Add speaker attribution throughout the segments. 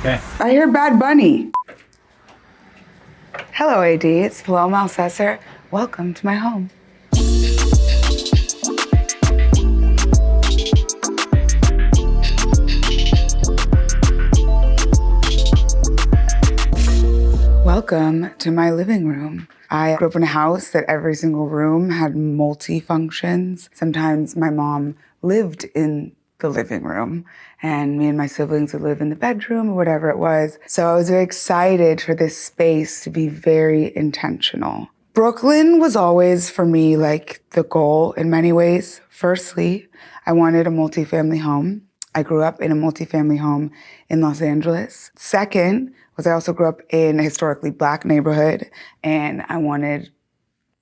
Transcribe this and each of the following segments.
Speaker 1: Okay.
Speaker 2: I hear Bad Bunny. Hello, AD. It's Paloma Elsesser. Welcome to my home. Welcome to my living room. I grew up in a house that every single room had multi-functions. Sometimes my mom lived in the living room and me and my siblings would live in the bedroom or whatever it was. So I was very excited for this space to be very intentional. Brooklyn was always for me like the goal in many ways. Firstly, I wanted a multifamily home. I grew up in a multifamily home in Los Angeles. Second was I also grew up in a historically Black neighborhood, and I wanted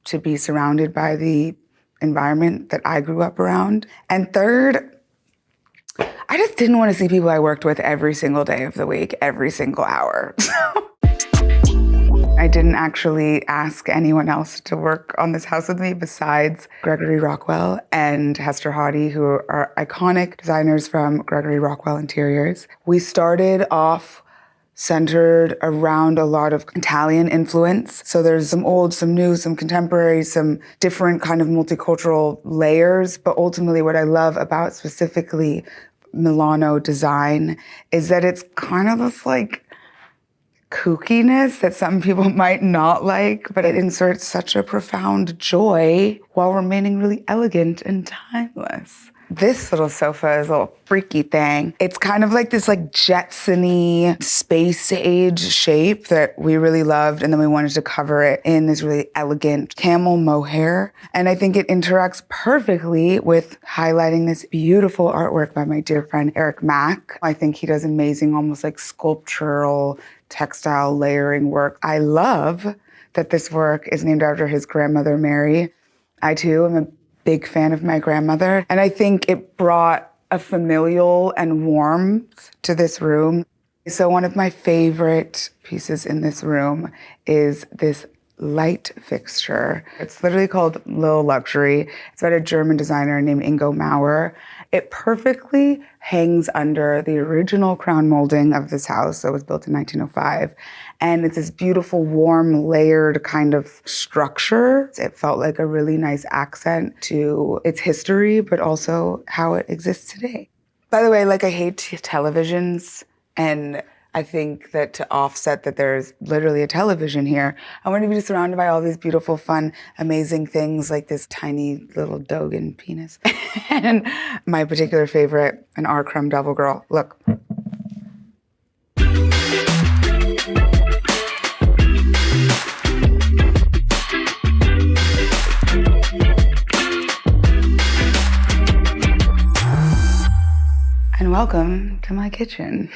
Speaker 2: to be surrounded by the environment that I grew up around. And third, I just didn't want to see people I worked with every single day of the week, every single hour. I didn't actually ask anyone else to work on this house with me besides Gregory Rockwell and Hester Hodde, who are iconic designers from Gregory Rockwell Interiors. We started off centered around a lot of Italian influence. So there's some old, some new, some contemporary, some different kind of multicultural layers. But ultimately what I love about specifically Milano design is that it's kind of this like kookiness that some people might not like, but it inserts such a profound joy while remaining really elegant and timeless. This little sofa is a little freaky thing. It's kind of like this like Jetson-y space age shape that we really loved, and then we wanted to cover it in this really elegant camel mohair. And I think it interacts perfectly with highlighting this beautiful artwork by my dear friend Eric Mack. I think he does amazing, almost like sculptural textile layering work. I love that this work is named after his grandmother, Mary. I too am a big fan of my grandmother. And I think it brought a familial and warmth to this room. So one of my favorite pieces in this room is this light fixture. It's literally called Lil Luxury. It's by a German designer named Ingo Mauer. It perfectly hangs under the original crown molding of this house that was built in 1905. And it's this beautiful, warm, layered kind of structure. It felt like a really nice accent to its history, but also how it exists today. By the way, like I hate televisions, and I think that to offset that there's literally a television here, I want to be surrounded by all these beautiful, fun, amazing things like this tiny little Dogen penis. And my particular favorite, an R. Crumb Devil Girl. Look. And welcome to my kitchen.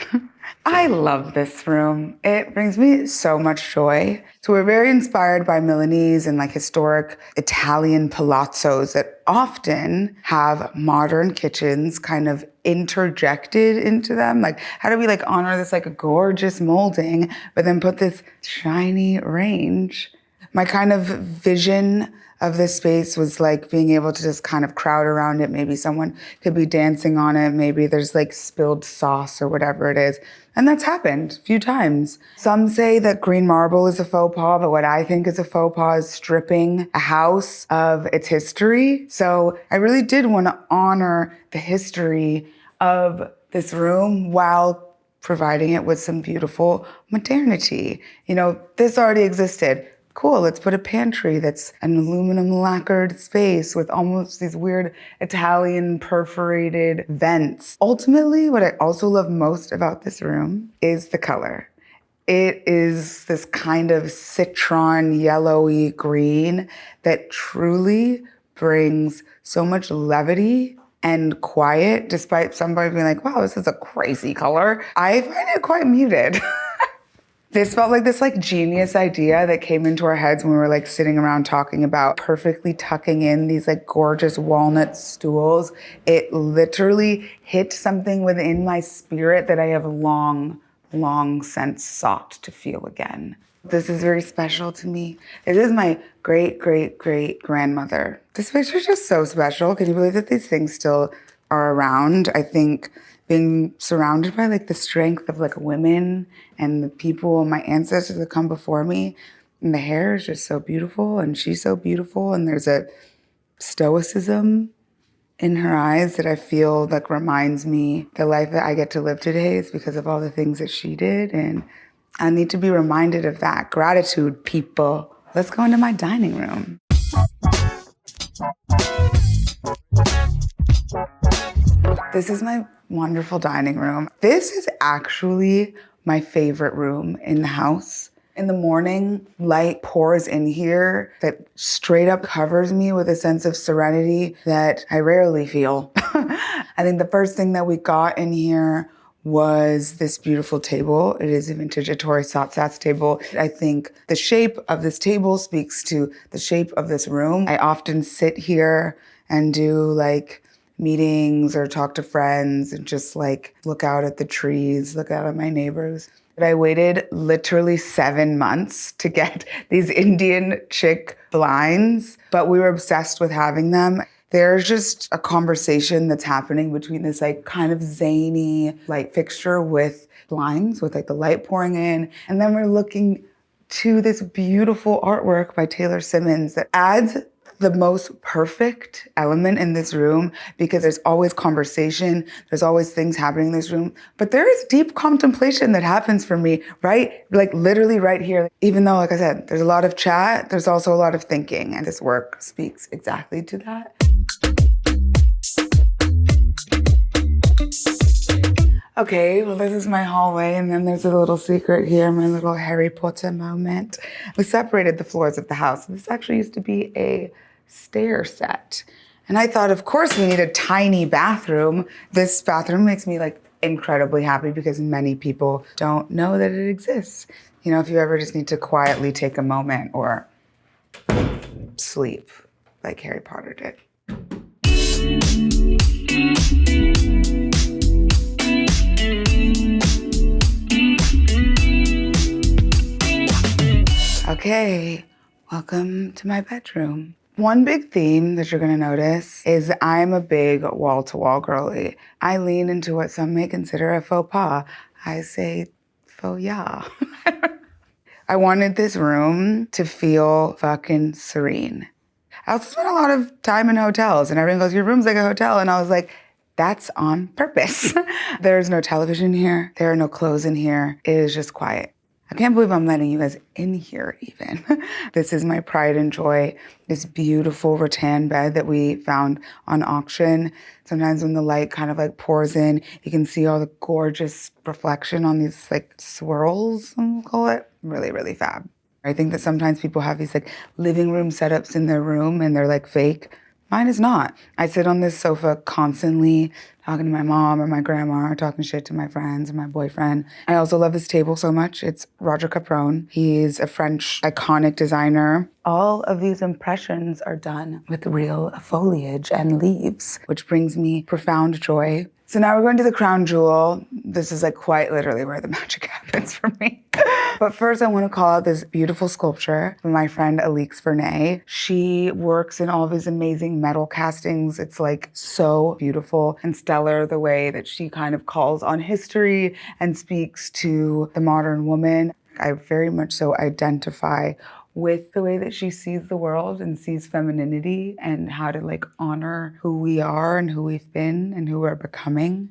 Speaker 2: I love this room. It brings me so much joy. So we're very inspired by Milanese and like historic Italian palazzos that often have modern kitchens kind of interjected into them. Like, how do we like honor this like gorgeous molding, but then put this shiny range? My kind of vision of this space was like being able to just kind of crowd around it. Maybe someone could be dancing on it. Maybe there's like spilled sauce or whatever it is. And that's happened a few times. Some say that green marble is a faux pas, but what I think is a faux pas is stripping a house of its history. So I really did want to honor the history of this room while providing it with some beautiful modernity. You know, this already existed. Cool, let's put a pantry that's an aluminum lacquered space with almost these weird Italian perforated vents. Ultimately, what I also love most about this room is the color. It is this kind of citron yellowy green that truly brings so much levity and quiet, despite somebody being like, wow, this is a crazy color. I find it quite muted. This felt like this like genius idea that came into our heads when we were like sitting around talking about perfectly tucking in these like gorgeous walnut stools. It literally hit something within my spirit that I have long since sought to feel again. This is very special to me. It is my great-great-great-grandmother. This picture is just so special. Can you believe that these things still are around? I think being surrounded by like the strength of like women and the people, my ancestors that come before me. And the hair is just so beautiful and she's so beautiful. And there's a stoicism in her eyes that I feel like reminds me the life that I get to live today is because of all the things that she did. And I need to be reminded of that. Gratitude, people. Let's go into my dining room. This is my wonderful dining room. This is actually my favorite room in the house. In the morning, light pours in here that straight up covers me with a sense of serenity that I rarely feel. I think the first thing that we got in here was this beautiful table. It is a vintage Ettore Satsats table. I think the shape of this table speaks to the shape of this room. I often sit here and do like meetings or talk to friends and just like look out at the trees, look out at my neighbors. But I waited literally 7 months to get these Indian chick blinds, but we were obsessed with having them. There's just a conversation that's happening between this like kind of zany light fixture with blinds, with like the light pouring in. And then we're looking to this beautiful artwork by Taylor Simmons that adds the most perfect element in this room because there's always conversation, there's always things happening in this room, but there is deep contemplation that happens for me, right? Like literally right here. Even though, like I said, there's a lot of chat, there's also a lot of thinking, and this work speaks exactly to that. Okay, well, this is my hallway, and then there's a little secret here, my little Harry Potter moment. We separated the floors of the house. This actually used to be a stair set. And I thought, of course, we need a tiny bathroom. This bathroom makes me like incredibly happy because many people don't know that it exists. You know, if you ever just need to quietly take a moment or sleep like Harry Potter did. Okay, welcome to my bedroom. One big theme that you're gonna notice is I'm a big wall-to-wall girly. I lean into what some may consider a faux pas. I say faux yeah. I wanted this room to feel fucking serene. I also spent a lot of time in hotels and everyone goes, your room's like a hotel. And I was like, that's on purpose. There's no television here. There are no clothes in here. It is just quiet. I can't believe I'm letting you guys in here even. This is my pride and joy, this beautiful rattan bed that we found on auction. Sometimes when the light kind of like pours in, you can see all the gorgeous reflection on these like swirls, we'll call it. Really, really fab. I think that sometimes people have these like living room setups in their room and they're like fake. Mine is not. I sit on this sofa constantly talking to my mom or my grandma or talking shit to my friends and my boyfriend. I also love this table so much. It's Roger Capron. He's a French iconic designer. All of these impressions are done with real foliage and leaves, which brings me profound joy. So now we're going to the crown jewel. This is like quite literally where the magic happens for me. But first I want to call out this beautiful sculpture from my friend Alix Vernay. She works in all of these amazing metal castings. It's like so beautiful and stellar the way that she kind of calls on history and speaks to the modern woman. I very much so identify with the way that she sees the world and sees femininity and how to like honor who we are and who we've been and who we're becoming.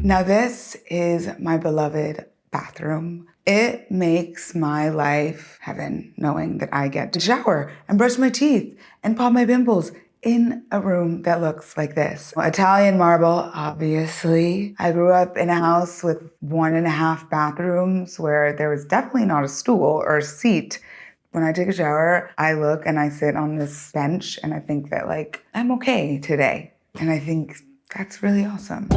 Speaker 2: Now this is my beloved bathroom. It makes my life heaven knowing that I get to shower and brush my teeth and pop my pimples in a room that looks like this. Italian marble, obviously. I grew up in a house with 1.5 bathrooms where there was definitely not a stool or a seat. When I take a shower, I look and I sit on this bench and I think that like, I'm okay today. And I think that's really awesome.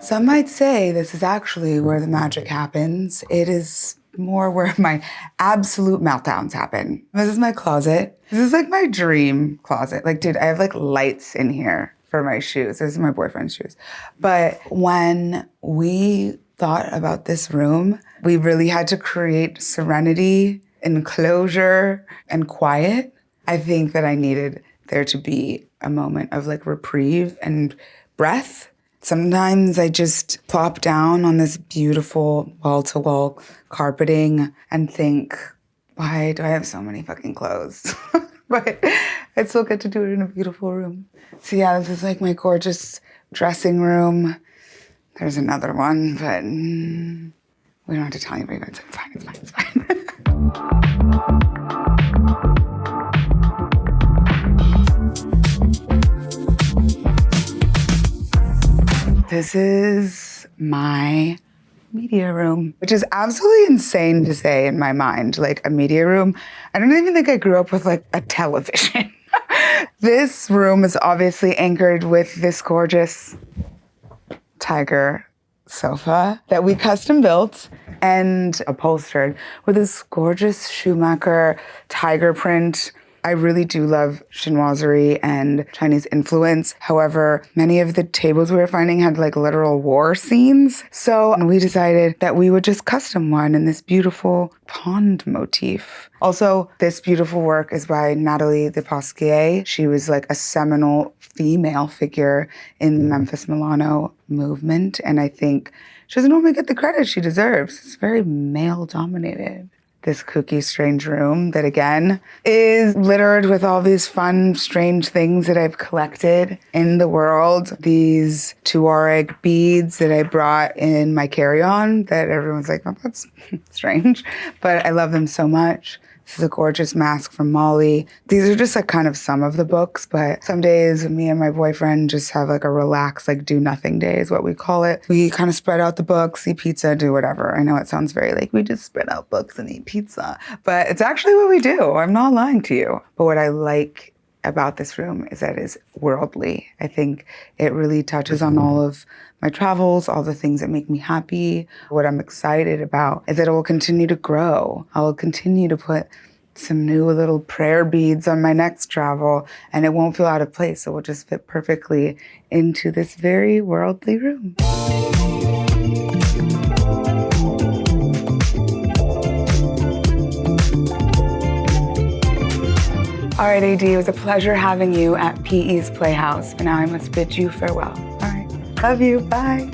Speaker 2: Some might say this is actually where the magic happens. It is more where my absolute meltdowns happen. This is my closet. This is like my dream closet. Like, dude, I have like lights in here for my shoes. This is my boyfriend's shoes. But when we thought about this room, we really had to create serenity, enclosure, and quiet. I think that I needed there to be a moment of like reprieve and breath. Sometimes I just plop down on this beautiful wall-to-wall carpeting and think, why do I have so many fucking clothes? But I still get to do it in a beautiful room. So yeah, this is like my gorgeous dressing room. There's another one, but we don't have to tell anybody, but it's fine, it's fine, it's fine. This is my media room, which is absolutely insane to say in my mind, like a media room. I don't even think I grew up with like a television. This room is obviously anchored with this gorgeous tiger sofa that we custom built and upholstered with this gorgeous Schumacher tiger print. I really do love chinoiserie and Chinese influence. However, many of the tables we were finding had like literal war scenes. So we decided that we would just custom one in this beautiful pond motif. Also, this beautiful work is by Natalie de Pasquier. She was like a seminal female figure in the Memphis Milano movement. And I think she doesn't normally get the credit she deserves. It's very male dominated. This kooky, strange room that, again, is littered with all these fun, strange things that I've collected in the world. These Tuareg beads that I brought in my carry-on that everyone's like, oh, that's strange. But I love them so much. This is a gorgeous mask from Mali. These are just like kind of some of the books, but some days me and my boyfriend just have like a relaxed, like do nothing day is what we call it. We kind of spread out the books, eat pizza, do whatever. I know it sounds very like we just spread out books and eat pizza, but it's actually what we do. I'm not lying to you. But what I like about this room is that it's worldly. I think it really touches on all of my travels, all the things that make me happy. What I'm excited about is that it will continue to grow. I will continue to put some new little prayer beads on my next travel, and it won't feel out of place. It will just fit perfectly into this very worldly room. All right, AD, it was a pleasure having you at PE's Playhouse, but now I must bid you farewell. All right, love you, bye.